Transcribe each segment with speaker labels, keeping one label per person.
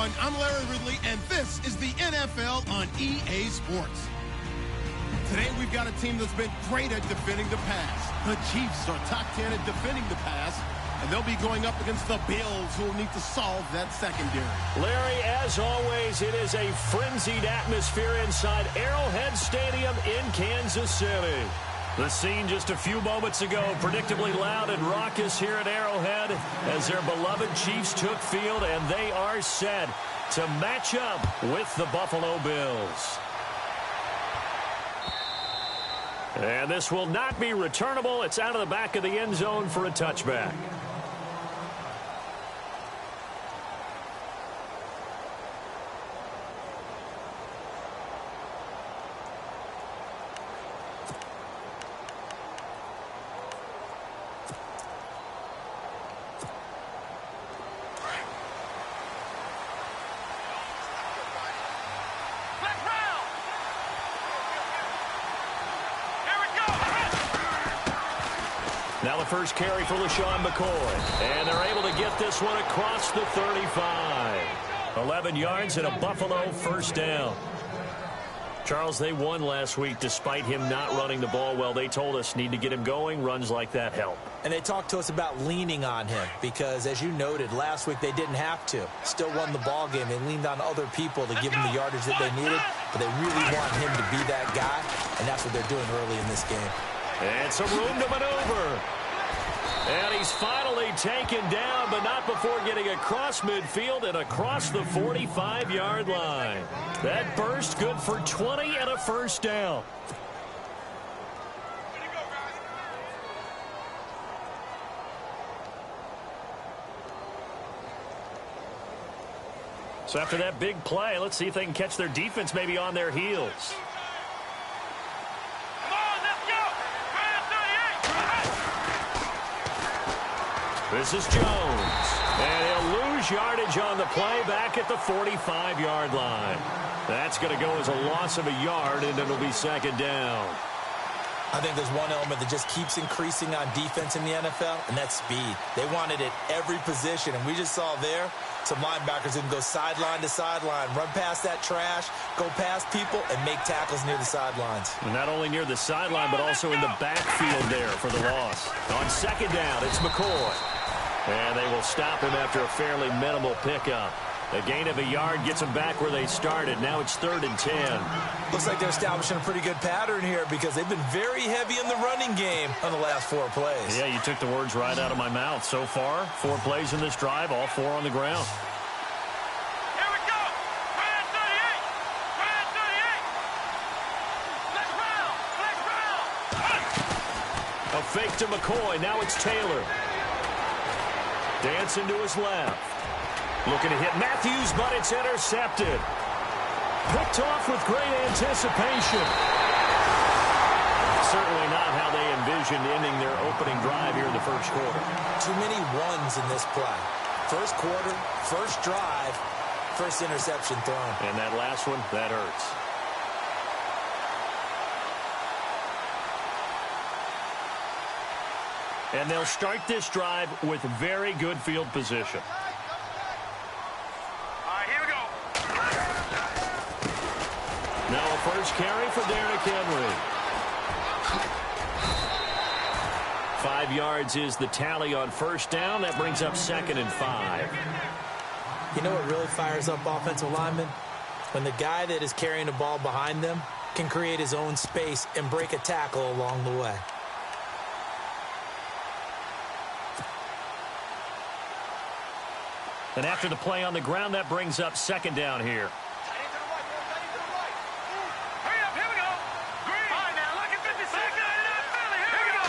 Speaker 1: everyone. I'm Larry Ridley, and this is the NFL on EA Sports. Today, we've got a team that's been great at defending the pass. The Chiefs are top 10 at defending the pass, and they'll be going up against the Bills, who will need to solve that secondary.
Speaker 2: Larry, as always, it is a frenzied atmosphere inside Arrowhead Stadium in Kansas City. The scene just a few moments ago, predictably loud and raucous here at Arrowhead as their beloved Chiefs took field, and they are set to match up with the Buffalo Bills. And this will not be returnable. It's out of the back of the end zone for a touchback. Now the first carry for LaShawn McCoy. And they're able to get this one across the 35. 11 yards and a Buffalo first down. Charles, they won last week despite him not running the ball well. They told us need to get him going. Runs like that help.
Speaker 3: And they talked to us about leaning on him because, as you noted, last week they didn't have to. Still won the ball game. They leaned on other people to give them the yardage that they needed, but they really want him to be that guy, and that's what they're doing early in this game.
Speaker 2: And some room to maneuver. And he's finally taken down, but not before getting across midfield and across the 45-yard line. That burst good for 20 and a first down. So after that big play, let's see if they can catch their defense maybe on their heels. This is Jones, and he'll lose yardage on the play back at the 45-yard line. That's going to go as a loss of a yard, and it'll be second down.
Speaker 3: I think there's one element that just keeps increasing on defense in the NFL, and that's speed. They want it at every position, and we just saw there some linebackers who can go sideline to sideline, run past that trash, go past people, and make tackles near the sidelines.
Speaker 2: And not only near the sideline, but also in the backfield there for the loss. On second down, it's McCoy. And they will stop him after a fairly minimal pickup. A gain of a yard gets them back where they started. Now it's 3rd and 10.
Speaker 3: Looks like they're establishing a pretty good pattern here because they've been very heavy in the running game on the last 4 plays.
Speaker 2: Yeah, you took the words right out of my mouth. So far, 4 plays in this drive, all 4 on the ground.
Speaker 4: Here we go. Brand 38. Brand 38. Let's round.
Speaker 2: A fake to McCoy. Now it's Taylor. Dancing to his left. Looking to hit Matthews, but it's intercepted. Picked off with great anticipation. Certainly not how they envisioned ending their opening drive here in the first quarter.
Speaker 3: Too many ones in this play. First quarter, first drive, first interception thrown.
Speaker 2: And that last one, that hurts. And they'll start this drive with very good field position.
Speaker 4: All right, here we go.
Speaker 2: Now a first carry for Derrick Henry. 5 yards is the tally on first down. That brings up 2nd and 5.
Speaker 3: You know what really fires up offensive linemen? When the guy that is carrying the ball behind them can create his own space and break a tackle along the way.
Speaker 2: And after the play on the ground, that brings up 2nd down here.
Speaker 4: Hurry up, here we go. Green. All right, now, look at 50 seconds. Here we go.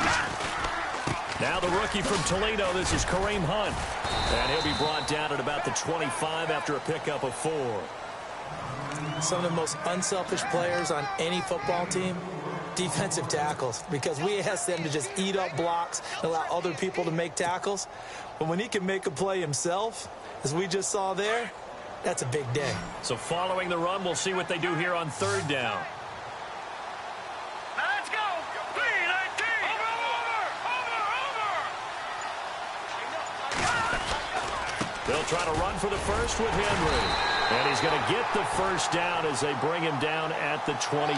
Speaker 2: Now the rookie from Toledo, this is Kareem Hunt. And he'll be brought down at about the 25 after a pickup of 4.
Speaker 3: Some of the most unselfish players on any football team, defensive tackles, because we ask them to just eat up blocks and allow other people to make tackles. But when he can make a play himself, as we just saw there, that's a big day.
Speaker 2: So following the run, we'll see what they do here on 3rd down.
Speaker 4: Now let's go. 3-19. Over.
Speaker 2: They'll try to run for the first with Henry. And he's going to get the first down as they bring him down at the 23.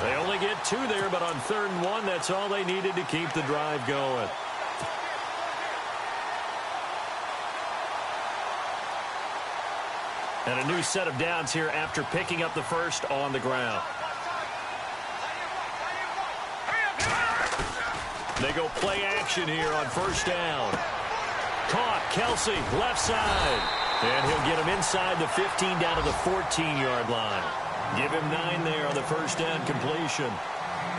Speaker 2: They only get 2 there, but on 3rd and 1, that's all they needed to keep the drive going. And a new set of downs here after picking up the first on the ground. They go play action here on 1st down. Caught, Kelsey, left side. And he'll get him inside the 15 down to the 14-yard line. Give him 9 there on the 1st down completion.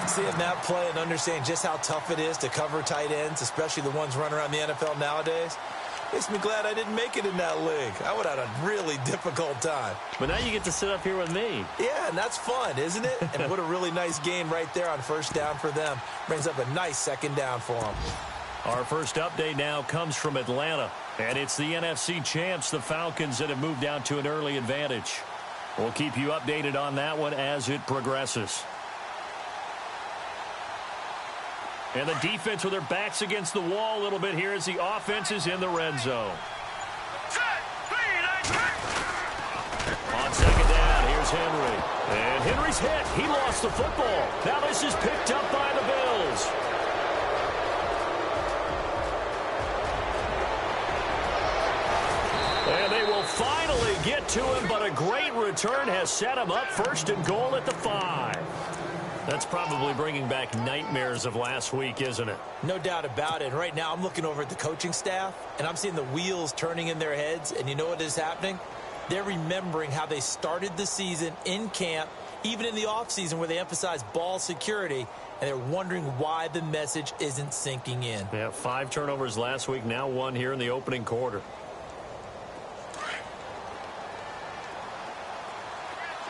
Speaker 3: Seeing that play and understanding just how tough it is to cover tight ends, especially the ones running around the NFL nowadays, makes me glad I didn't make it in that league. I would have had a really difficult time.
Speaker 2: But now you get to sit up here with me.
Speaker 3: Yeah, and that's fun, isn't it? And what a really nice gain right there on 1st down for them. Brings up a nice 2nd down for them.
Speaker 2: Our first update now comes from Atlanta. And it's the NFC champs, the Falcons, that have moved down to an early advantage. We'll keep you updated on that one as it progresses. And the defense with their backs against the wall a little bit here as the offense is in the red zone. On 2nd down, here's Henry. And Henry's hit. He lost the football. Now this is picked up by the Bills. And they will finally get to him, but a great return has set him up 1st and goal at the 5. That's probably bringing back nightmares of last week, isn't it?
Speaker 3: No doubt about it. Right now I'm looking over at the coaching staff, and I'm seeing the wheels turning in their heads, and you know what is happening? They're remembering how they started the season in camp, even in the offseason where they emphasized ball security, and they're wondering why the message isn't sinking in.
Speaker 2: Yeah, 5 turnovers last week, now 1 here in the opening quarter.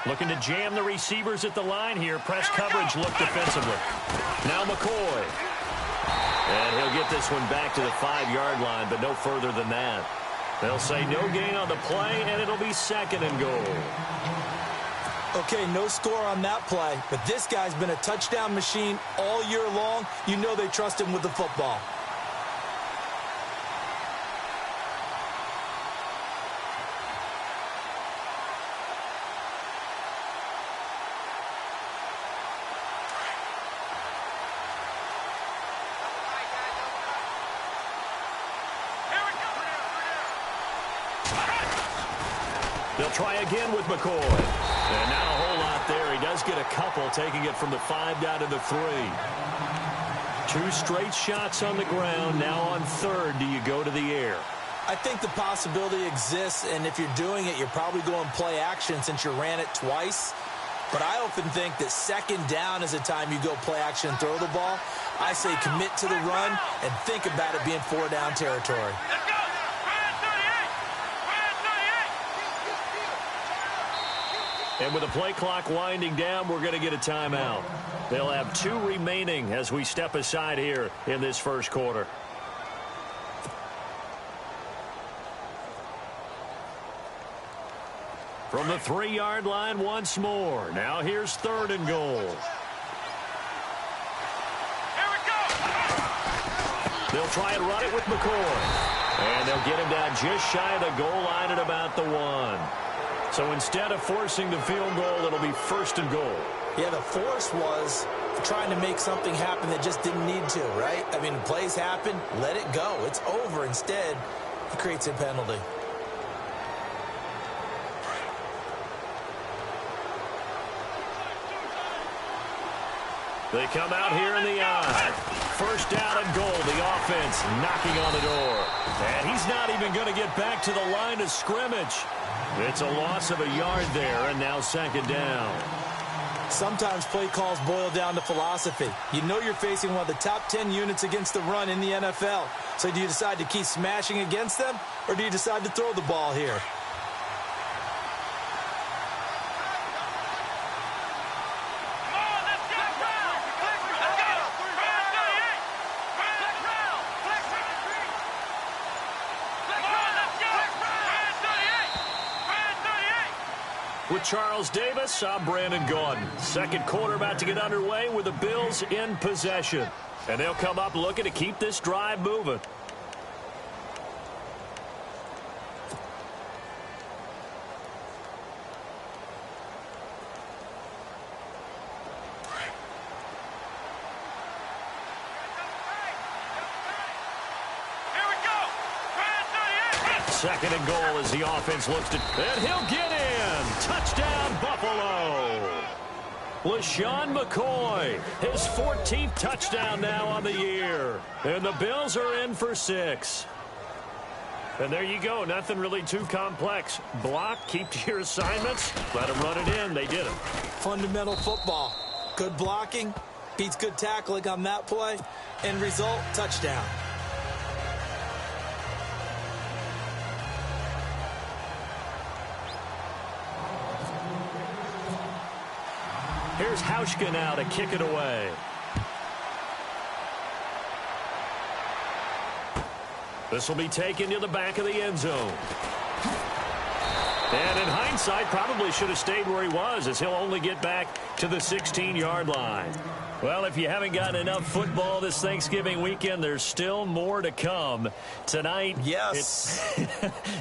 Speaker 2: Looking to jam the receivers at the line here. Press coverage look defensively. Now McCoy. And he'll get this one back to the 5-yard line, but no further than that. They'll say no gain on the play, and it'll be 2nd and goal.
Speaker 3: Okay, no score on that play, but this guy's been a touchdown machine all year long. You know they trust him with the football.
Speaker 2: They'll try again with McCoy. And not a whole lot there. He does get a couple, taking it from the 5 down to the 3. 2 straight shots on the ground. Now on 3rd, do you go to the air?
Speaker 3: I think the possibility exists, and if you're doing it, you're probably going play action since you ran it twice. But I often think that 2nd down is a time you go play action and throw the ball. I say commit to the run and think about it being 4-down territory.
Speaker 2: And with the play clock winding down, we're going to get a timeout. They'll have 2 remaining as we step aside here in this first quarter. From the 3-yard line once more. Now here's 3rd and goal.
Speaker 4: Here we go.
Speaker 2: They'll try and run it with McCoy. And they'll get him down just shy of the goal line at about the 1. So instead of forcing the field goal, it'll be 1st and goal.
Speaker 3: Yeah, the force was trying to make something happen that just didn't need to, right? I mean, plays happen, let it go. It's over. Instead, he creates a penalty.
Speaker 2: They come out here in the eye. 1st down and goal. The offense knocking on the door. And he's not even going to get back to the line of scrimmage. It's a loss of a yard there, and now 2nd down.
Speaker 3: Sometimes play calls boil down to philosophy. You know you're facing one of the top 10 units against the run in the NFL. So do you decide to keep smashing against them, or do you decide to throw the ball here?
Speaker 2: With Charles Davis, I'm Brandon Gaudin. Second quarter about to get underway with the Bills in possession. And they'll come up looking to keep this drive moving. Second and goal as the offense looks to... And he'll get in! Touchdown, Buffalo! LaShawn McCoy, his 14th touchdown now on the year. And the Bills are in for 6. And there you go. Nothing really too complex. Block, keep to your assignments, let them run it in. They did it.
Speaker 3: Fundamental football. Good blocking beats good tackling on that play. End result, touchdown.
Speaker 2: Here's Hauschka now to kick it away. This will be taken to the back of the end zone. And in hindsight, probably should have stayed where he was, as he'll only get back to the 16-yard line. Well, if you haven't gotten enough football this Thanksgiving weekend, there's still more to come. Tonight,
Speaker 3: yes,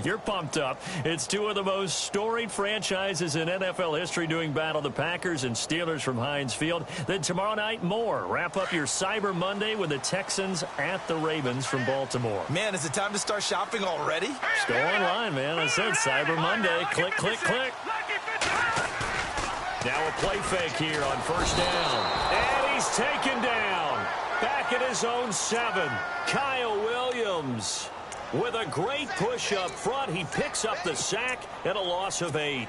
Speaker 2: you're pumped up. It's two of the most storied franchises in NFL history doing battle, the Packers and Steelers from Heinz Field. Then tomorrow night, more. Wrap up your Cyber Monday with the Texans at the Ravens from Baltimore.
Speaker 3: Man, is it time to start shopping already?
Speaker 2: Just go online, man. I said Cyber Monday. Click, click, click. Now a play fake here on first down. And he's taken down. Back at his own 7. Kyle Williams with a great push up front. He picks up the sack and a loss of 8.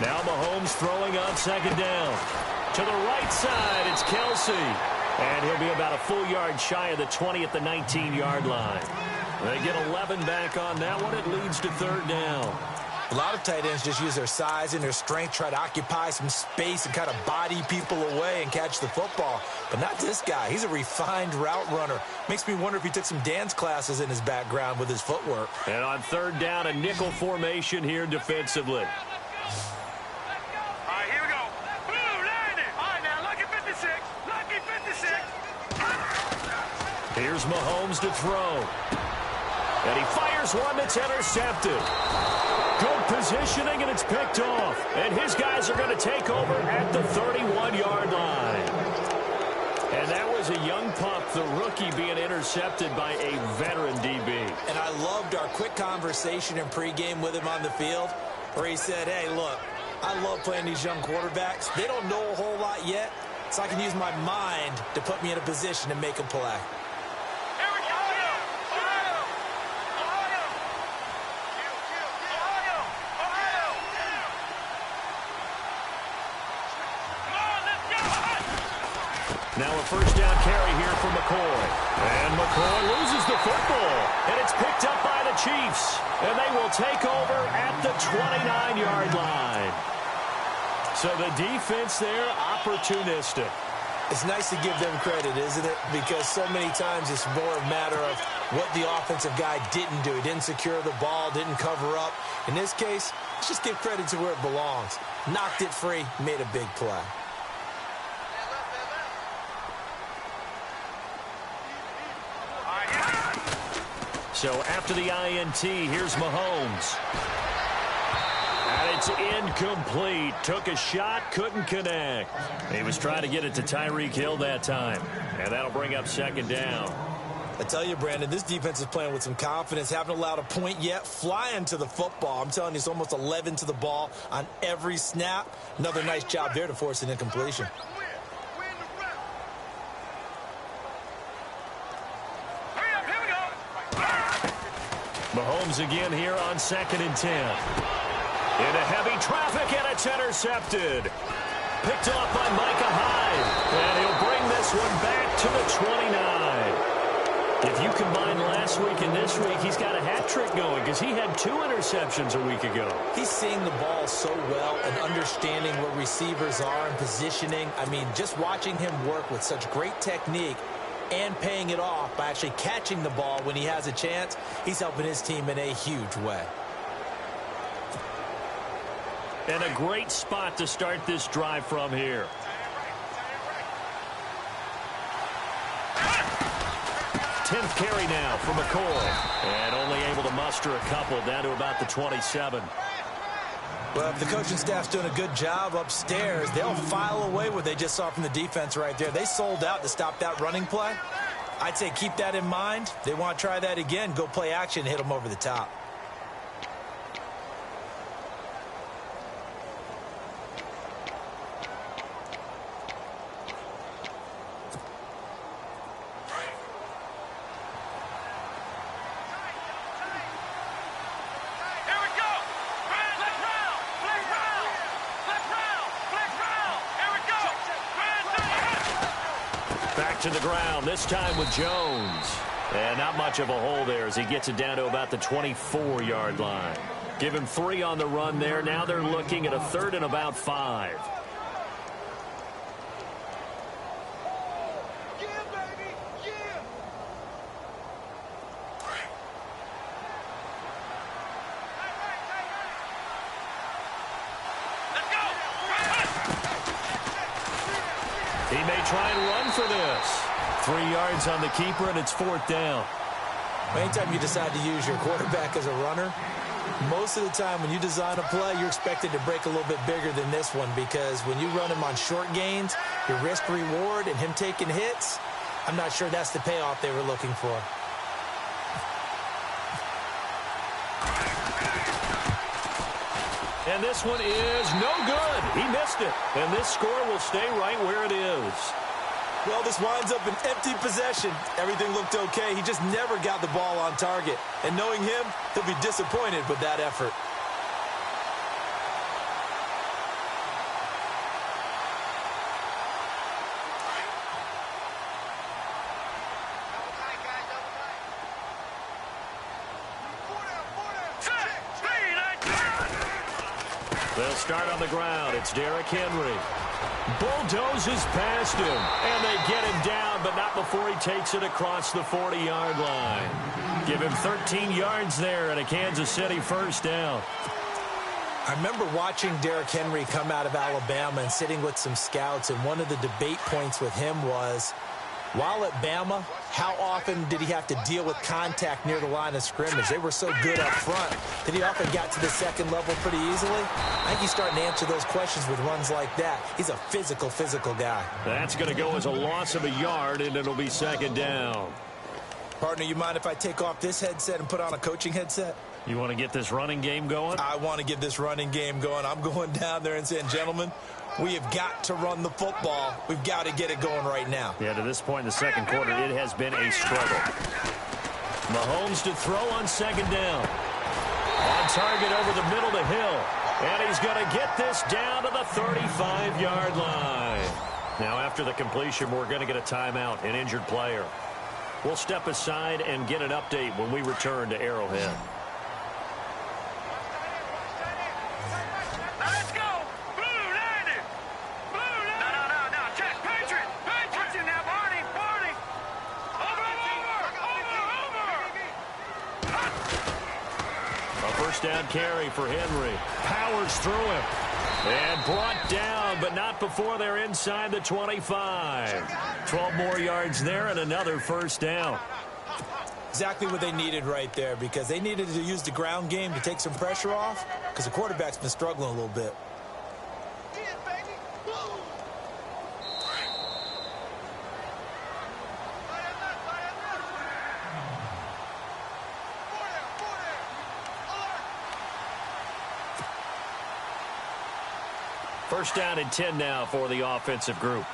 Speaker 2: Now Mahomes throwing on second down. To the right side, it's Kelsey. And he'll be about a full yard shy of the 20 at the 19-yard line. They get 11 back on that one. It leads to third down.
Speaker 3: A lot of tight ends just use their size and their strength, try to occupy some space and kind of body people away and catch the football. But not this guy. He's a refined route runner. Makes me wonder if he took some dance classes in his background with his footwork.
Speaker 2: And on third down, a nickel formation here defensively. Here's Mahomes to throw. And he fires one that's intercepted. Good positioning, and it's picked off. And his guys are going to take over at the 31-yard line. And that was a young pup, the rookie, being intercepted by a veteran DB.
Speaker 3: And I loved our quick conversation in pregame with him on the field, where he said, hey, look, I love playing these young quarterbacks. They don't know a whole lot yet, so I can use my mind to put me in a position to make a play.
Speaker 2: Now a first down carry here for McCoy. And McCoy loses the football. And it's picked up by the Chiefs. And they will take over at the 29-yard line. So the defense there, opportunistic.
Speaker 3: It's nice to give them credit, isn't it? Because so many times it's more a matter of what the offensive guy didn't do. He didn't secure the ball, didn't cover up. In this case, let's just give credit to where it belongs. Knocked it free, made a big play.
Speaker 2: So after the INT, here's Mahomes. And it's incomplete. Took a shot, couldn't connect. He was trying to get it to Tyreek Hill that time. And that'll bring up second down.
Speaker 3: I tell you, Brandon, this defense is playing with some confidence. Haven't allowed a point yet. Flying to the football. I'm telling you, it's almost 11 to the ball on every snap. Another nice job there to force an incompletion.
Speaker 2: Mahomes again here on 2nd and 10. Into heavy traffic, and it's intercepted. Picked off by Micah Hyde. And he'll bring this one back to the 29. If you combine last week and this week, he's got a hat trick going because he had 2 interceptions a week ago.
Speaker 3: He's seeing the ball so well and understanding where receivers are and positioning. I mean, just watching him work with such great technique and paying it off by actually catching the ball when he has a chance, he's helping his team in a huge way.
Speaker 2: And a great spot to start this drive from here. Tenth carry now for McCoy. And only able to muster a couple down to about the 27.
Speaker 3: Well, if the coaching staff's doing a good job upstairs, they'll file away what they just saw from the defense right there. They sold out to stop that running play. I'd say keep that in mind. They want to try that again. Go play action and hit them over the top.
Speaker 2: To the ground, this time with Jones. And not much of a hole there as he gets it down to about the 24-yard line. Give him 3 on the run there. Now they're looking at a 3rd and about 5. He may try and run for this. 3 yards on the keeper, and it's 4th down.
Speaker 3: Anytime you decide to use your quarterback as a runner, most of the time when you design a play, you're expected to break a little bit bigger than this one, because when you run him on short gains, your risk-reward and him taking hits, I'm not sure that's the payoff they were looking for.
Speaker 2: And this one is no good. He missed it. And this score will stay right where it is.
Speaker 3: Well, this winds up an empty possession. Everything looked okay. He just never got the ball on target. And knowing him, he'll be disappointed with that effort.
Speaker 2: They'll start on the ground. It's Derrick Henry. Bulldozes past him. And they get him down, but not before he takes it across the 40-yard line. Give him 13 yards there and a Kansas City 1st down.
Speaker 3: I remember watching Derrick Henry come out of Alabama and sitting with some scouts, and one of the debate points with him was, while at Bama, how often did he have to deal with contact near the line of scrimmage? They were so good up front that he often got to the second level pretty easily. I think he's starting to answer those questions with runs like that. He's a physical guy.
Speaker 2: That's going to go as a loss of a yard, and it'll be 2nd down.
Speaker 3: Partner, you mind if I take off this headset and put on a coaching headset?
Speaker 2: You want to get this running game going?
Speaker 3: I want to get this running game going. I'm going down there and saying, gentlemen, we have got to run the football. We've got to get it going right now.
Speaker 2: Yeah, to this point in the second quarter, it has been a struggle. Mahomes to throw on 2nd down. On target over the middle to Hill. And he's going to get this down to the 35-yard line. Now, after the completion, we're going to get a timeout, an injured player. We'll step aside and get an update when we return to Arrowhead.
Speaker 4: Let's go! Blue 90! Blue 90! No. Check! Patriot! Watch it now, Barney! Over!
Speaker 2: A 1st down carry for Henry. Powers through him. And brought down, but not before they're inside the 25. 12 more yards there and another 1st down.
Speaker 3: Exactly what they needed right there, because they needed to use the ground game to take some pressure off, because the quarterback's been struggling a little bit.
Speaker 2: First down and 10 now for the offensive group.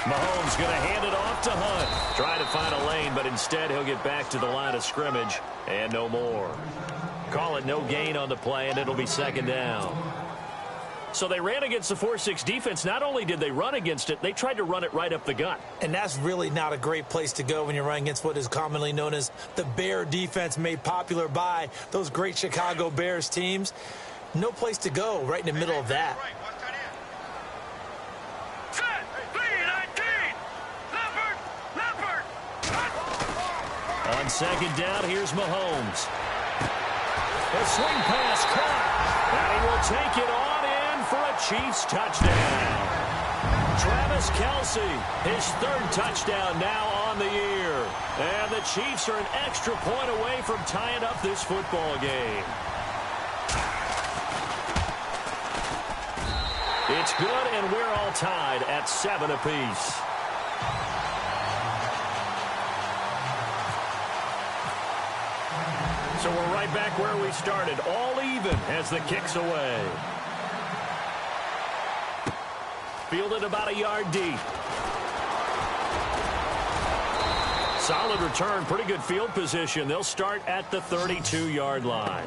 Speaker 2: Mahomes going to hand it off to Hunt. Trying to find a lane, but instead he'll get back to the line of scrimmage and no more. Call it no gain on the play, and it'll be 2nd down. So they ran against the 4-6 defense. Not only did they run against it, they tried to run it right up the gut.
Speaker 3: And that's really not a great place to go when you're running against what is commonly known as the Bear defense, made popular by those great Chicago Bears teams. No place to go right in the middle of that.
Speaker 2: On second down, here's Mahomes. A swing pass caught, and he will take it on in for a Chiefs touchdown. Travis Kelce, his third touchdown now on the year. And the Chiefs are an extra point away from tying up this football game. It's good, and we're all tied at 7 apiece. So we're right back where we started, all even as the kick's away. Fielded about a yard deep. Solid return, pretty good field position. They'll start at the 32-yard line.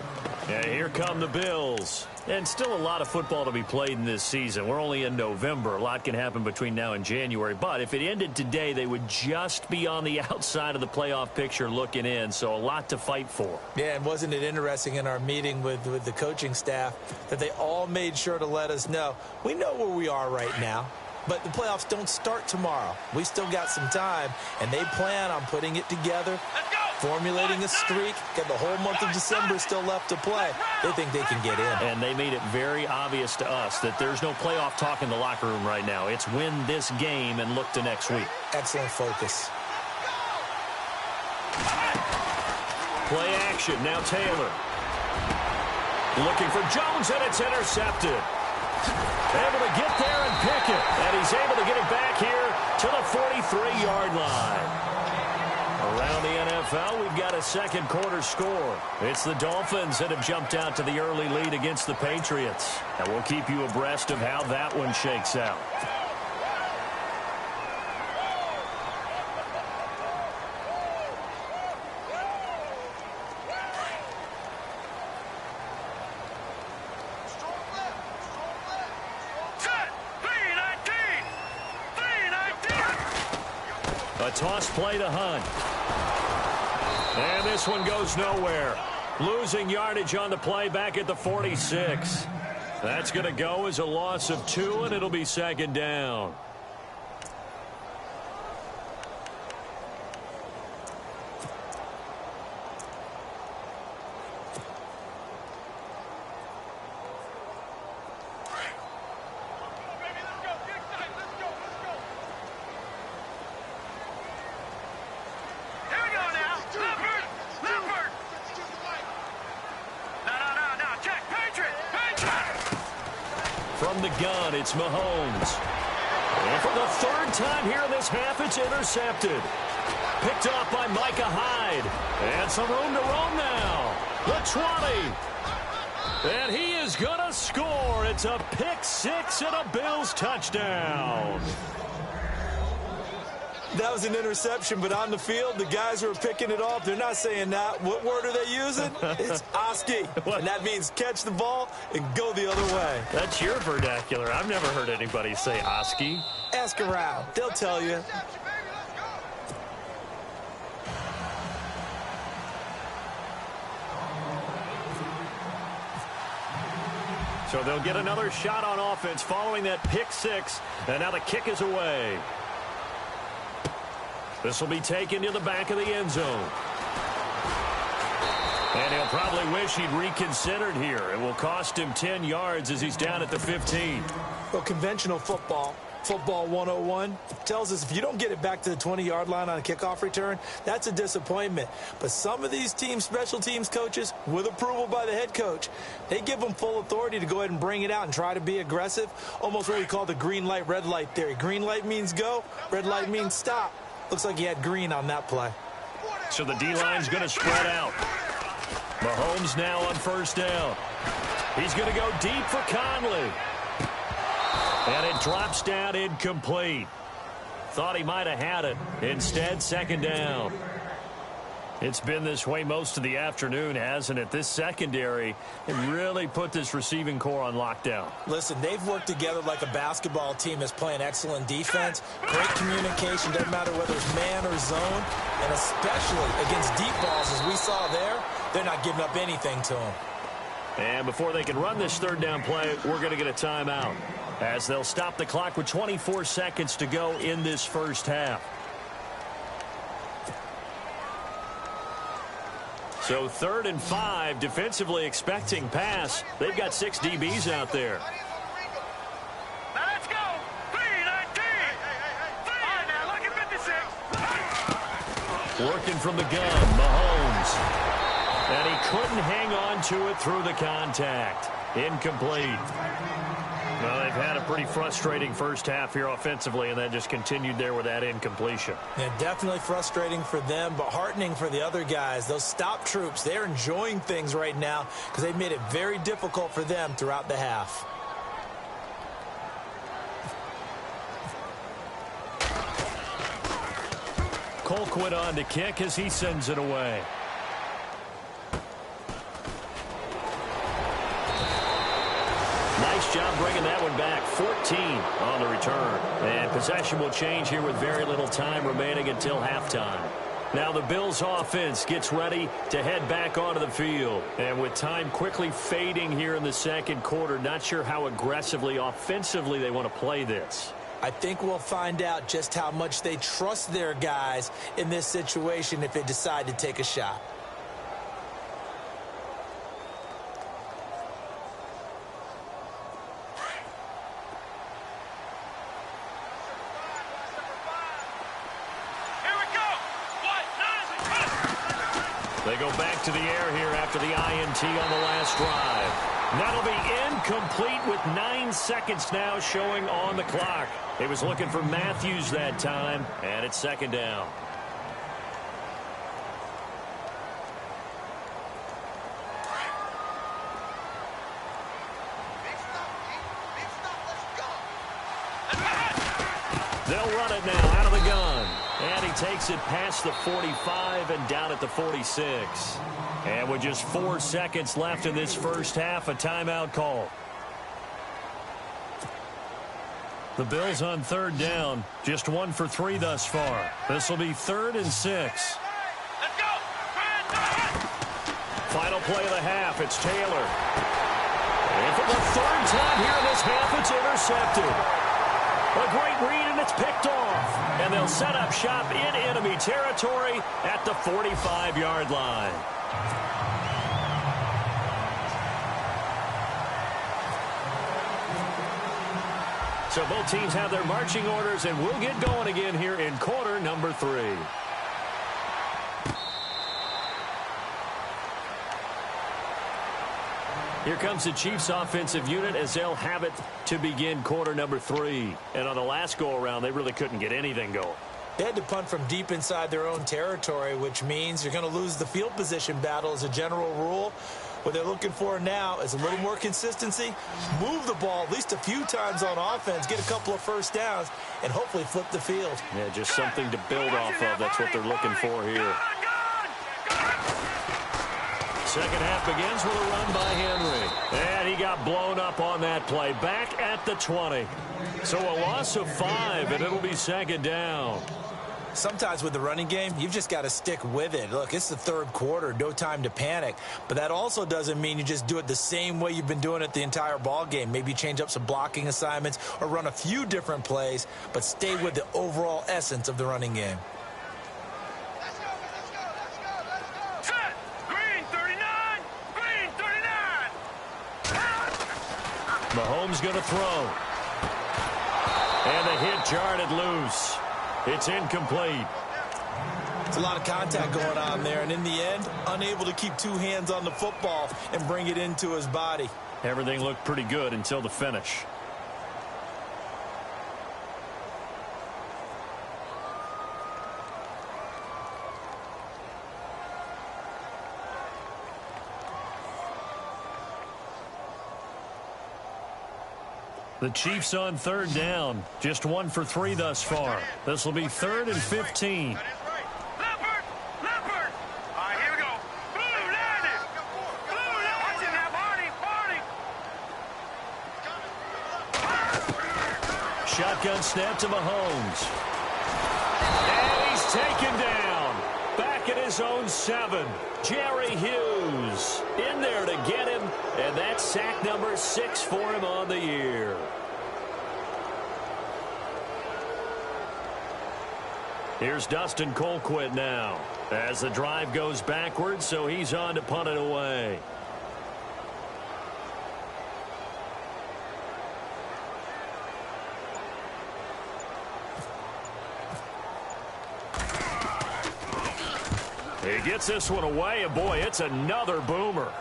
Speaker 2: And here come the Bills. And still a lot of football to be played in this season. We're only in November. A lot can happen between now and January. But if it ended today, they would just be on the outside of the playoff picture looking in. So a lot to fight for.
Speaker 3: Yeah, and wasn't it interesting in our meeting with the coaching staff that they all made sure to let us know, we know where we are right now. But the playoffs don't start tomorrow. We still got some time, and they plan on putting it together, formulating a streak, got the whole month of December still left to play. They think they can get in.
Speaker 2: And they made it very obvious to us that there's no playoff talk in the locker room right now. It's win this game and look to next week.
Speaker 3: Excellent focus.
Speaker 2: Play action, now Taylor. Looking for Jones, and it's intercepted. Able to get there and pick it. And he's able to get it back here to the 43-yard line. Around the NFL, we've got a second quarter score. It's the Dolphins that have jumped out to the early lead against the Patriots. And we'll keep you abreast of how that one shakes out. A toss play to Hunt. And this one goes nowhere. Losing yardage on the play back at the 46. That's going to go as a loss of 2, and it'll be second down. From the gun, it's Mahomes. And for the third time here in this half, it's intercepted. Picked off by Micah Hyde. And some room to roam now. The 20. And he is going to score. It's a pick six and a Bills touchdown.
Speaker 3: That was an interception, but on the field, the guys who are picking it off, they're not saying that. What word are they using? It's Oski. And that means catch the ball and go the other way.
Speaker 2: That's your vernacular. I've never heard anybody say Oski.
Speaker 3: Ask around. They'll tell you.
Speaker 2: So they'll get another shot on offense following that pick six. And now the kick is away. This will be taken to the back of the end zone. And he'll probably wish he'd reconsidered here. It will cost him 10 yards as he's down at the 15.
Speaker 3: Well, conventional football 101, tells us if you don't get it back to the 20-yard line on a kickoff return, that's a disappointment. But some of these teams, special teams coaches, with approval by the head coach, they give them full authority to go ahead and bring it out and try to be aggressive. Almost what we call the green light, red light theory. Green light means go, red light means stop. Looks like he had green on that play.
Speaker 2: So the D-line's going to spread out. Mahomes now on first down. He's going to go deep for Conley. And it drops down incomplete. Thought he might have had it. Instead, second down. It's been this way most of the afternoon, hasn't it? This secondary can really put this receiving core on lockdown.
Speaker 3: Listen, they've worked together like a basketball team that's playing excellent defense. Great communication, doesn't matter whether it's man or zone. And especially against deep balls, as we saw there, they're not giving up anything to them.
Speaker 2: And before they can run this third down play, we're going to get a timeout, as they'll stop the clock with 24 seconds to go in this first half. So 3rd and 5, defensively expecting pass. They've got 6 DBs out there.
Speaker 4: Now let's go. 3-19. All right, now look at 56.
Speaker 2: Working from the gun, Mahomes. And he couldn't hang on to it through the contact. Incomplete. Well, they've had a pretty frustrating first half here offensively, and that just continued there with that incompletion.
Speaker 3: Yeah, definitely frustrating for them, but heartening for the other guys. Those stop troops, they're enjoying things right now because they've made it very difficult for them throughout the half.
Speaker 2: Colquitt on to kick as he sends it away. Nice job bringing that one back. 14 on the return. And possession will change here with very little time remaining until halftime. Now the Bills offense gets ready to head back onto the field. And with time quickly fading here in the second quarter, not sure how aggressively, offensively they want to play this.
Speaker 3: I think we'll find out just how much they trust their guys in this situation if they decide to take a shot.
Speaker 2: They go back to the air here after the INT on the last drive. That'll be incomplete with 9 seconds now showing on the clock. He was looking for Matthews that time, and it's 2nd down. They'll run it now out of the gun. And he takes it past the 45 and down at the 46. And with just 4 seconds left in this first half, a timeout call. The Bills on 3rd down, just 1 for 3 thus far. This will be 3rd and 6.
Speaker 4: Let's go.
Speaker 2: Final play of the half, it's Taylor. And for the 3rd time here in this half, it's intercepted. A great read, and it's picked off. And they'll set up shop in enemy territory at the 45-yard line. So both teams have their marching orders, and we'll get going again here in quarter number 3. Here comes the Chiefs offensive unit as they'll have it to begin quarter number 3. And on the last go-around, they really couldn't get anything going.
Speaker 3: They had to punt from deep inside their own territory, which means you're going to lose the field position battle as a general rule. What they're looking for now is a little more consistency, move the ball at least a few times on offense, get a couple of first downs, and hopefully flip the field.
Speaker 2: Yeah, just something to build off of. That's what they're looking for here. Second half begins with a run by Henry. And he got blown up on that play. Back at the 20. So a loss of 5, and it'll be 2nd down.
Speaker 3: Sometimes with the running game, you've just got to stick with it. Look, it's the 3rd quarter, no time to panic. But that also doesn't mean you just do it the same way you've been doing it the entire ball game. Maybe change up some blocking assignments or run a few different plays, but stay with the overall essence of the running game.
Speaker 2: Mahomes going to throw. And the hit jarred it loose. It's incomplete.
Speaker 3: It's a lot of contact going on there, and in the end, unable to keep 2 hands on the football and bring it into his body.
Speaker 2: Everything looked pretty good until the finish. The Chiefs on 3rd down. Just 1 for 3 thus far. This will be 3rd and 15.
Speaker 4: Leopard! Leopard! All right, here we go. Blue, land it! Blue, watch it now, Barney!
Speaker 2: Shotgun snap to Mahomes. And he's taken down. Back at his own 7. Jerry Hughes in there to get him. And that's sack number 6 for him on the year. Here's Dustin Colquitt now as the drive goes backwards, so he's on to punt it away. He gets this one away, and boy, it's another boomer.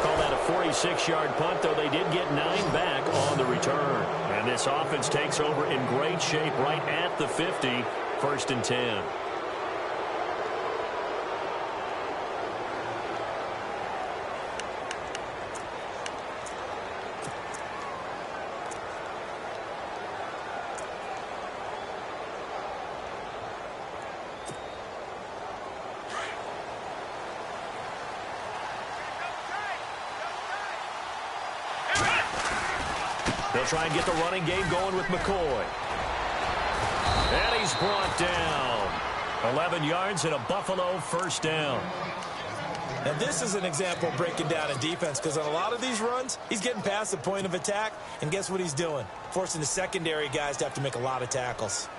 Speaker 2: Call that a 46-yard punt, though they did get 9 back on the return. And this offense takes over in great shape right at the 50, 1st and 10. They'll try and get the running game going with McCoy. And he's brought down. 11 yards and a Buffalo 1st down.
Speaker 3: And this is an example of breaking down in defense, because on a lot of these runs, he's getting past the point of attack, and guess what he's doing? Forcing the secondary guys to have to make a lot of tackles.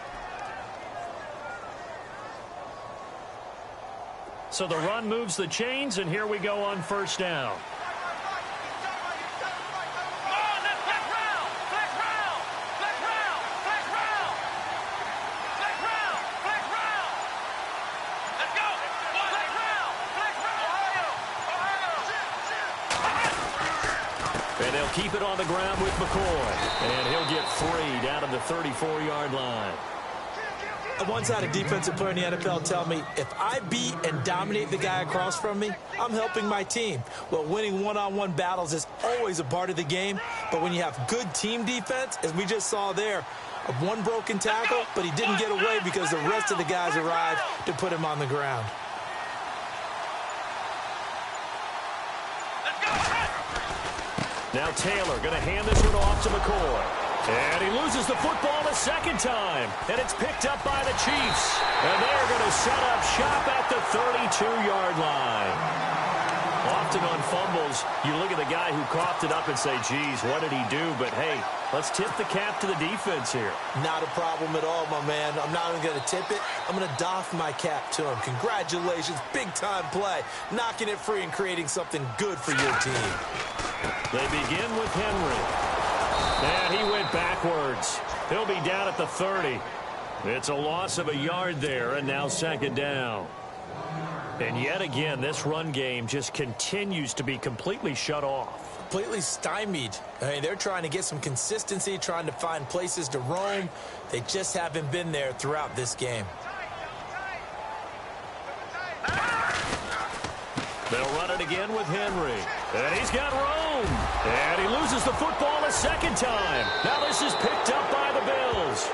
Speaker 2: So the run moves the chains, and here we go on 1st down. And they'll keep it on the ground with McCoy. And he'll get 3 down to the 34-yard line.
Speaker 3: I once had a defensive player in the NFL tell me, if I beat and dominate the guy across from me, I'm helping my team. Well, winning one-on-one battles is always a part of the game. But when you have good team defense, as we just saw there, one broken tackle, but he didn't get away because the rest of the guys arrived to put him on the ground.
Speaker 2: Now Taylor going to hand this one off to McCoy. And he loses the football a second time. And it's picked up by the Chiefs. And they're going to set up shop at the 32-yard line. Often on fumbles, you look at the guy who coughed it up and say, geez, what did he do? But, hey, let's tip the cap to the defense here.
Speaker 3: Not a problem at all, my man. I'm not even going to tip it. I'm going to doff my cap to him. Congratulations. Big-time play. Knocking it free and creating something good for your team.
Speaker 2: They begin with Henry. And he went backwards. He'll be down at the 30. It's a loss of a yard there, and now 2nd down. And yet again, this run game just continues to be completely shut off.
Speaker 3: Completely stymied. I mean, they're trying to get some consistency, trying to find places to roam. They just haven't been there throughout this game.
Speaker 2: They'll run it again with Henry. And he's got room. And he loses the football a second time. Now this is picked up by the Bills.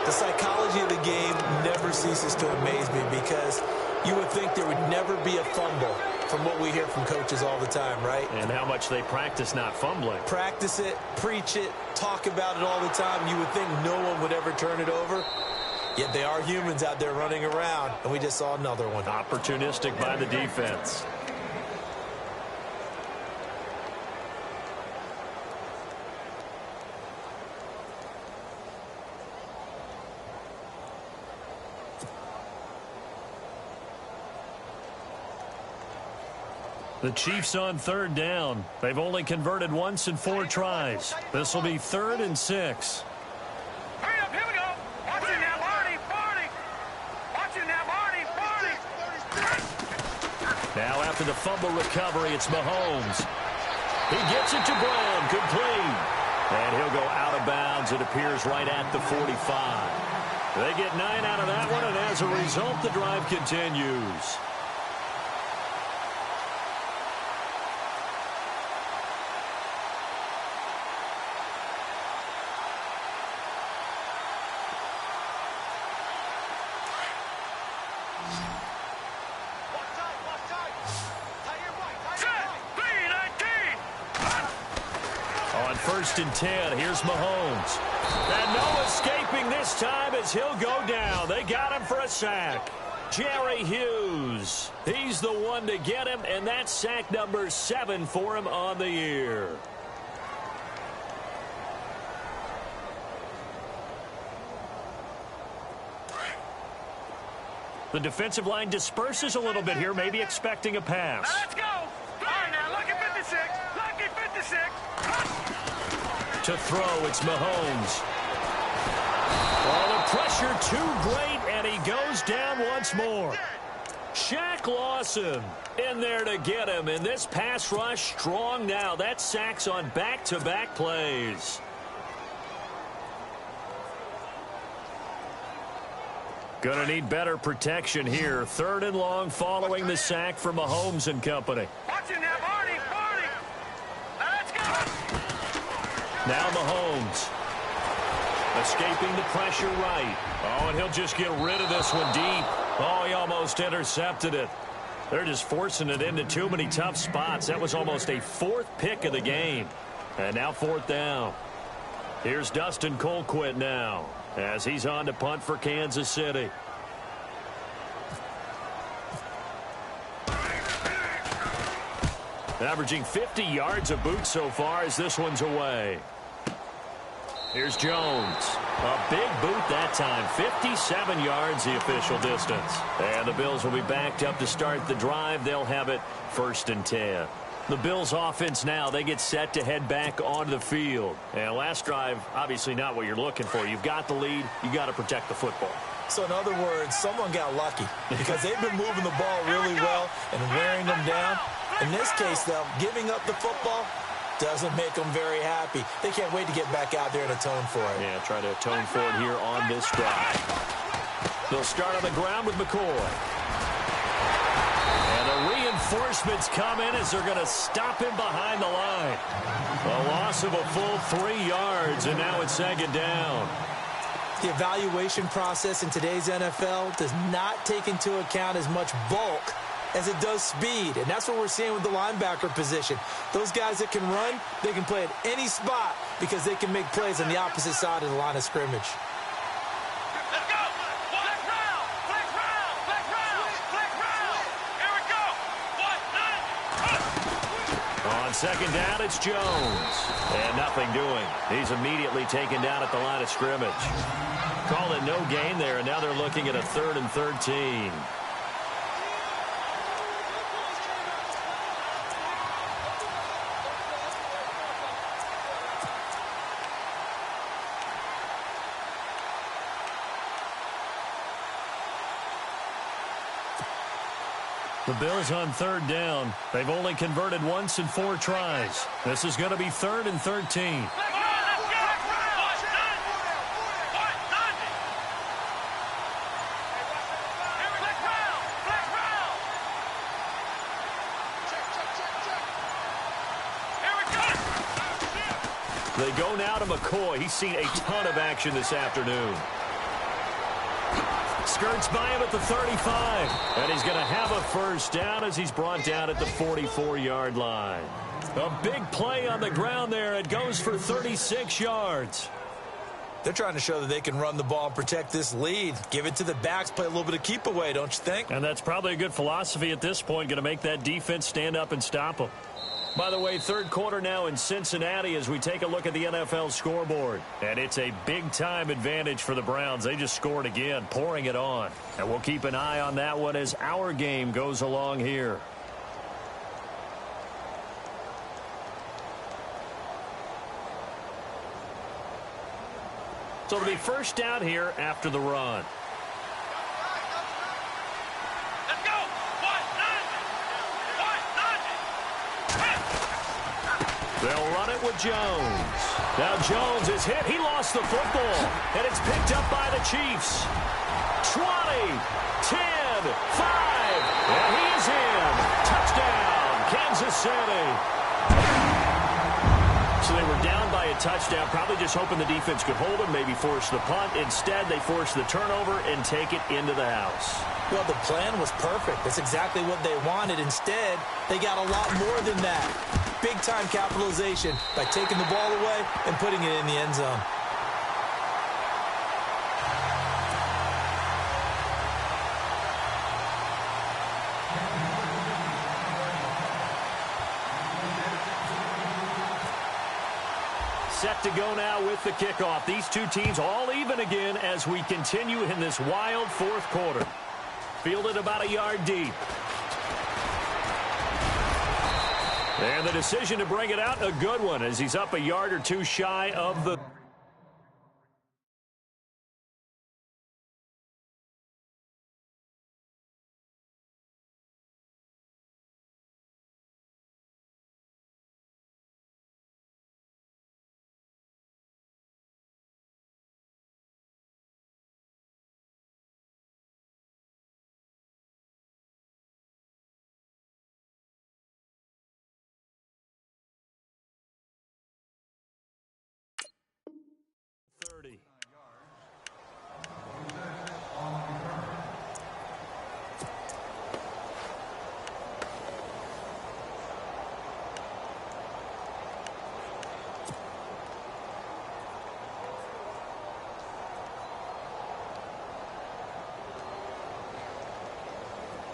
Speaker 3: The psychology of the game never ceases to amaze me, because you would think there would never be a fumble from what we hear from coaches all the time, right?
Speaker 2: And how much they practice not fumbling.
Speaker 3: Practice it, preach it, talk about it all the time. You would think no one would ever turn it over. Yet they are humans out there running around, and we just saw another one.
Speaker 2: Opportunistic by the defense. The Chiefs on 3rd down. They've only converted once in 4 tries. This will be 3rd and 6.
Speaker 4: Hurry up, here we go. Watch it now, Barney. Watch it now, Barney.
Speaker 2: Now after the fumble recovery, it's Mahomes. He gets it to Brown, complete. And he'll go out of bounds, it appears, right at the 45. They get 9 out of that one, and as a result, the drive continues. On 1st and 10, here's Mahomes. And no escaping this time as he'll go down. They got him for a sack. Jerry Hughes. He's the one to get him, and that's sack number 7 for him on the year. The defensive line disperses a little bit here, maybe expecting a pass.
Speaker 4: Now let's go. All right, now, lucky 56. Lucky 56.
Speaker 2: To throw, it's Mahomes. Oh, the pressure too great, and he goes down once more. Shaq Lawson in there to get him, and this pass rush strong now. That's sacks on back-to-back plays. Gonna need better protection here. 3rd and long following the sack from Mahomes and company.
Speaker 4: Watch it now, Barney. Barney. Now let's go.
Speaker 2: Now Mahomes. Escaping the pressure right. Oh, and he'll just get rid of this one deep. Oh, he almost intercepted it. They're just forcing it into too many tough spots. That was almost a 4th pick of the game. And now 4th down. Here's Dustin Colquitt now as he's on to punt for Kansas City. Averaging 50 yards a boot so far as this one's away. Here's Jones. A big boot that time. 57 yards the official distance. And the Bills will be backed up to start the drive. They'll have it 1st and 10. The Bills offense now, they get set to head back onto the field. And last drive, obviously not what you're looking for. You've got the lead. You got to protect the football.
Speaker 3: So in other words, someone got lucky because they've been moving the ball really well and wearing them down. In this case, though, giving up the football doesn't make them very happy. They can't wait to get back out there and atone for it.
Speaker 2: Yeah, try to atone for it here on this drive. They'll start on the ground with McCoy. And the reinforcements come in as they're going to stop him behind the line. A loss of a full 3 yards, and now it's 2nd down.
Speaker 3: The evaluation process in today's NFL does not take into account as much bulk as it does speed, and that's what we're seeing with the linebacker position. Those guys that can run, they can play at any spot because they can make plays on the opposite side of the line of scrimmage.
Speaker 4: Let's go. Flex round. Flex round. Flex round. Flex round. Here we go. 1, 9.
Speaker 2: On 2nd down, it's Jones. And nothing doing. He's immediately taken down at the line of scrimmage. Call it no gain there, and now they're looking at a 3rd and 13. The Bills on 3rd down. They've only converted once in 4 tries. This is going to be 3rd and 13. They go now to McCoy. He's seen a ton of action this afternoon. Skirts by him at the 35. And he's going to have a 1st down as he's brought down at the 44-yard line. A big play on the ground there. It goes for 36 yards.
Speaker 3: They're trying to show that they can run the ball and protect this lead. Give it to the backs, play a little bit of keep away, don't you think?
Speaker 2: And that's probably a good philosophy at this point. Going to make that defense stand up and stop them. By the way, 3rd quarter now in Cincinnati as we take a look at the NFL scoreboard. And it's a big-time advantage for the Browns. They just scored again, pouring it on. And we'll keep an eye on that one as our game goes along here. So it'll be 1st down here after the run.
Speaker 4: Let's go. 1, 9.
Speaker 2: They'll run it with Jones. Now Jones is hit. He lost the football. And it's picked up by the Chiefs. 20, 10, 5. And he's in. Touchdown, Kansas City. So they were down by a touchdown, probably just hoping the defense could hold them, maybe force the punt. Instead, they force the turnover and take it into the house.
Speaker 3: Well, the plan was perfect. That's exactly what they wanted. Instead, they got a lot more than that. Big-time capitalization by taking the ball away and putting it in the end zone.
Speaker 2: Set to go now with the kickoff. These two teams all even again as we continue in this wild 4th quarter. Fielded about a yard deep. And the decision to bring it out, a good one, as he's up a yard or two shy of the...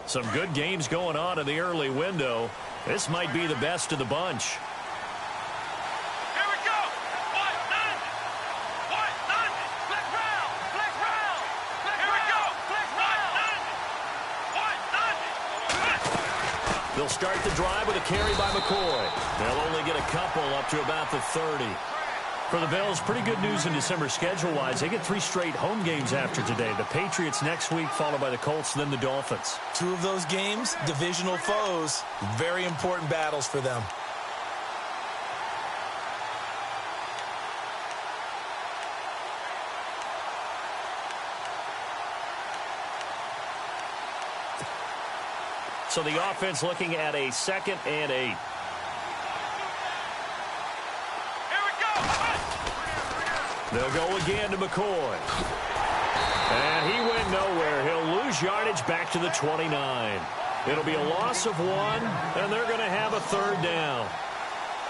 Speaker 2: Some good games going on in the early window. This might be the best of the bunch.
Speaker 4: Here we go. What? None. What? None. Flick round. Flick round. Here we go. Flick round. What? None.
Speaker 2: They'll start the drive with a carry by McCoy. They'll only get a couple up to about the 30. For the Bills, pretty good news in December schedule-wise. They get 3 straight home games after today. The Patriots next week, followed by the Colts, then the Dolphins.
Speaker 3: 2 of those games, divisional foes. Very important battles for them.
Speaker 2: So the offense looking at a 2nd and 8. They'll go again to McCoy. And he went nowhere. He'll lose yardage back to the 29. It'll be a loss of 1, and they're going to have a 3rd down.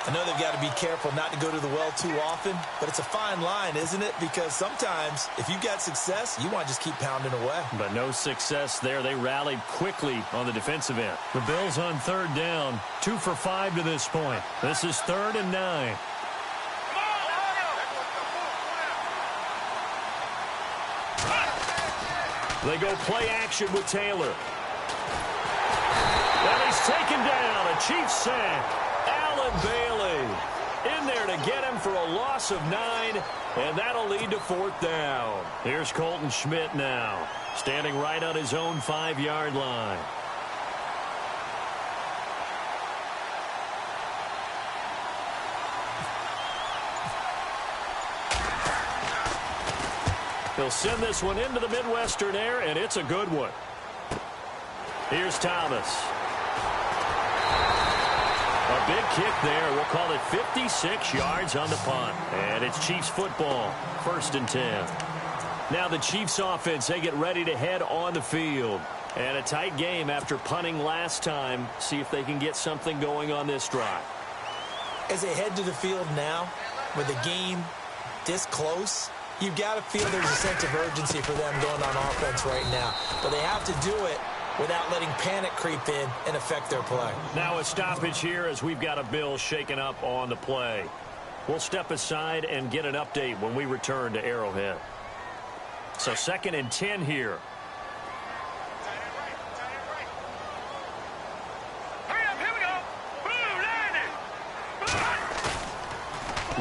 Speaker 3: I know they've got to be careful not to go to the well too often, but it's a fine line, isn't it? Because sometimes, if you've got success, you want to just keep pounding away.
Speaker 2: But no success there. They rallied quickly on the defensive end. The Bills on 3rd down, 2 for 5 to this point. This is 3rd and 9. They go play action with Taylor. And he's taken down. A Chiefs sack. Allen Bailey in there to get him for a loss of 9, and that'll lead to 4th down. Here's Colton Schmidt now, standing right on his own 5-yard line. He'll send this one into the Midwestern air, and it's a good one. Here's Thomas. A big kick there. We'll call it 56 yards on the punt. And it's Chiefs football, 1st and 10. Now the Chiefs offense, they get ready to head on the field. And a tight game after punting last time. See if they can get something going on this drive.
Speaker 3: As they head to the field now, with the game this close, you've got to feel there's a sense of urgency for them going on offense right now. But they have to do it without letting panic creep in and affect their play.
Speaker 2: Now a stoppage here as we've got a Bill shaken up on the play. We'll step aside and get an update when we return to Arrowhead. So 2nd and 10 here.
Speaker 4: Hurry up, here we go. Blue, landing.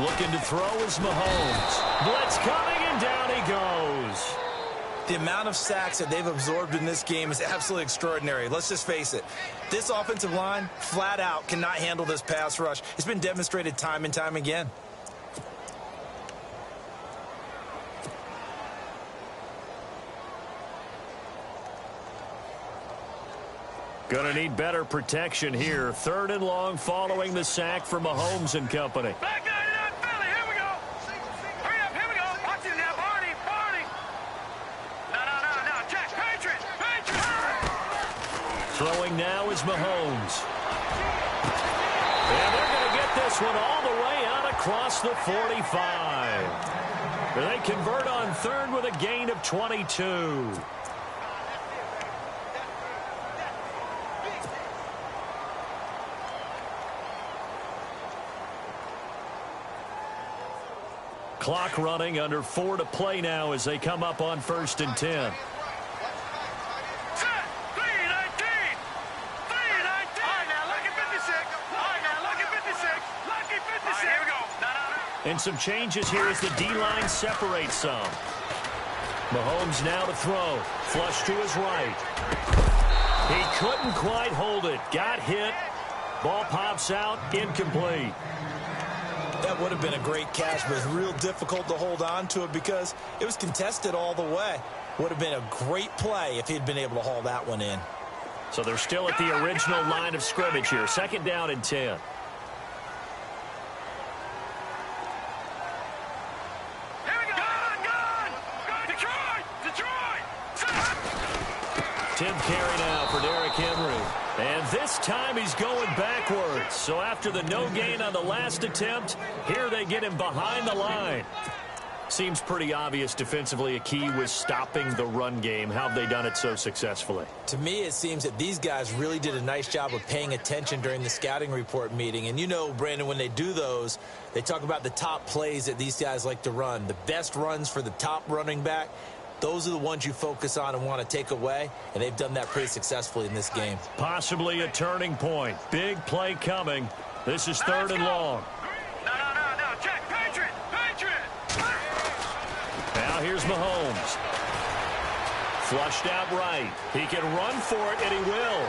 Speaker 2: Looking to throw is Mahomes. Blitz coming, and down he goes.
Speaker 3: The amount of sacks that they've absorbed in this game is absolutely extraordinary. Let's just face it. This offensive line, flat out, cannot handle this pass rush. It's been demonstrated time and time again.
Speaker 2: Going to need better protection here. 3rd and long following the sack for Mahomes and company.
Speaker 4: Back out of that belly. Here we go. Hurry up, here we go. Watch it now, Barney. No. Jack, Patriots.
Speaker 2: Throwing now is Mahomes. And they're going to get this one all the way out across the 45. They convert on 3rd with a gain of 22. Clock running, under 4 to play now as they come up on 1st and 10.
Speaker 4: Set.
Speaker 2: And some changes here as the D-line separates some. Mahomes now to throw. Flush to his right. He couldn't quite hold it. Got hit. Ball pops out. Incomplete.
Speaker 3: That would have been a great catch, but it's real difficult to hold on to it because it was contested all the way. Would have been a great play if he'd been able to haul that one in.
Speaker 2: So they're still at the original line of scrimmage here. 2nd down and 10.
Speaker 4: Here we go. Gun. Detroit.
Speaker 2: 10th carry now for Derrick Henry. And this time he's going backwards. So after the no gain on the last attempt, here they get him behind the line. Seems pretty obvious defensively a key was stopping the run game. How have they done it so successfully?
Speaker 3: To me, it seems that these guys really did a nice job of paying attention during the scouting report meeting. And you know, Brandon, when they do those, they talk about the top plays that these guys like to run. The best runs for the top running back. Those are the ones you focus on and want to take away, and they've done that pretty successfully in this game.
Speaker 2: Possibly a turning point. Big play coming. This is 3rd and long.
Speaker 4: No. Check. Patriot.
Speaker 2: Now here's Mahomes. Flushed out right. He can run for it, and he will.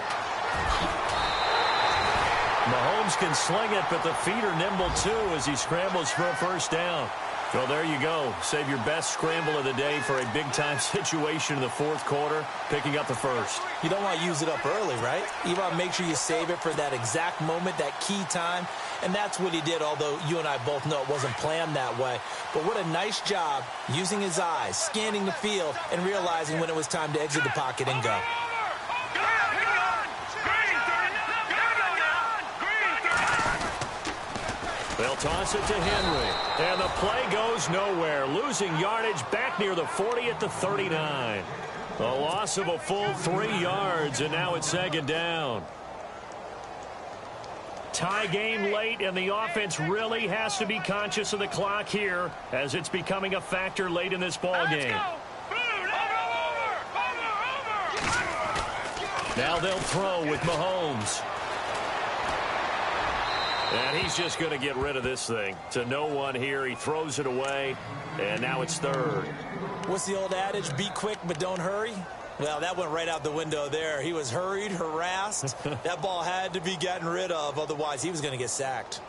Speaker 2: Mahomes can sling it, but the feet are nimble too as he scrambles for a first down. Well, there you go. Save your best scramble of the day for a big-time situation in the 4th quarter, picking up the first.
Speaker 3: You don't want to use it up early, right? You want to make sure you save it for that exact moment, that key time, and that's what he did, although you and I both know it wasn't planned that way. But what a nice job using his eyes, scanning the field, and realizing when it was time to exit the pocket and go.
Speaker 2: They'll toss it to Henry, and the play goes nowhere. Losing yardage back near the 40 at the 39. A loss of a full 3 yards, and now it's 2nd down. Tie game late, and the offense really has to be conscious of the clock here as it's becoming a factor late in this ball game. Now they'll throw with Mahomes. And he's just going to get rid of this thing. To no one here. He throws it away, and now it's 3rd.
Speaker 3: What's the old adage? Be quick, but don't hurry? Well, that went right out the window there. He was hurried, harassed. That ball had to be gotten rid of. Otherwise, he was going to get sacked.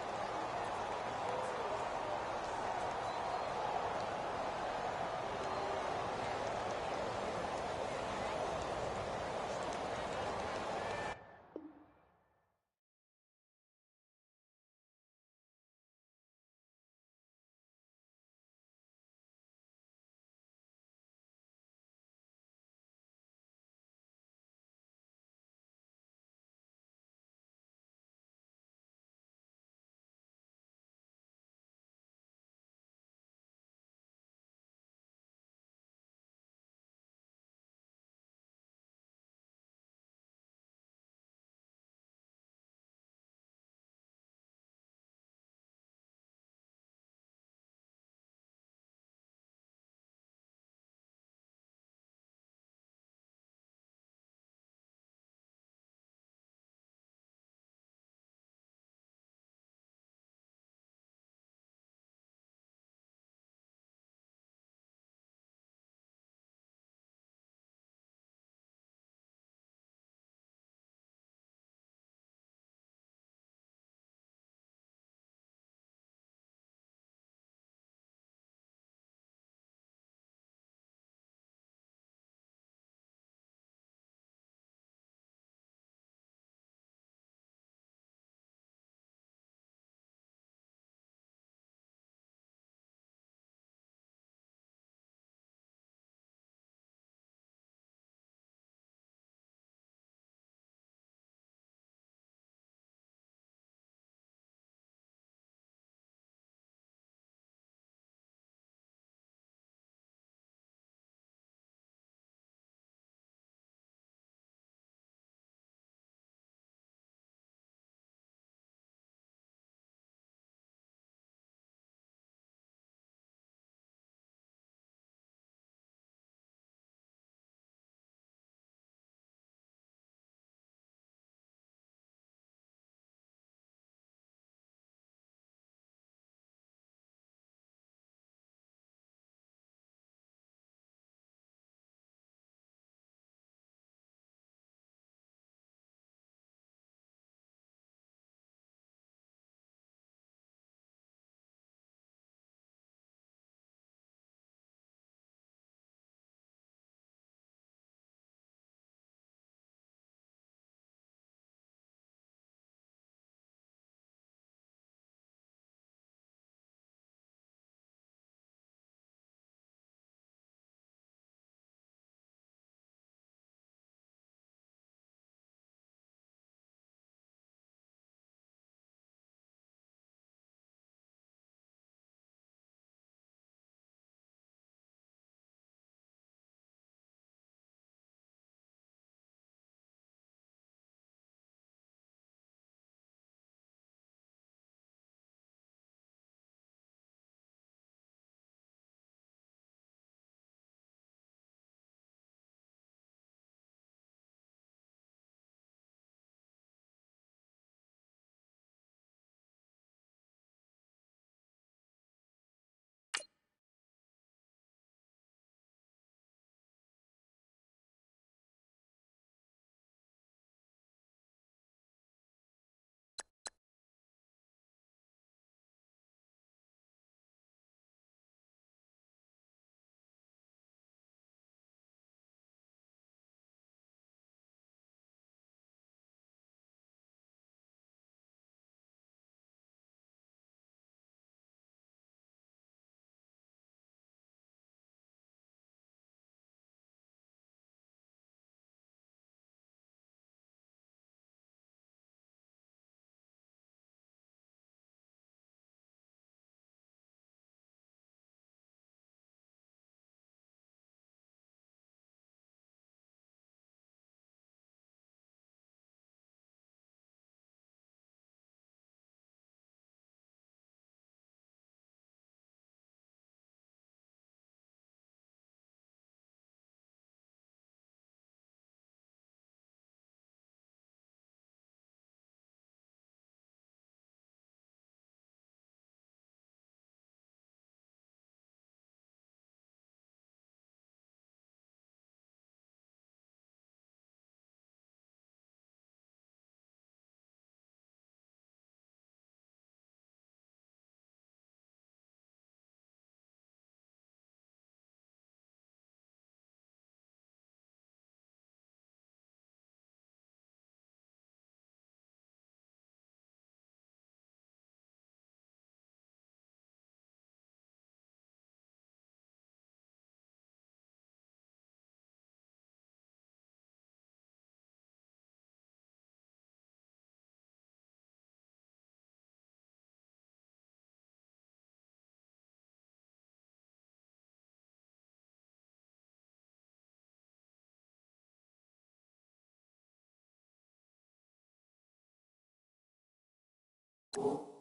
Speaker 5: you.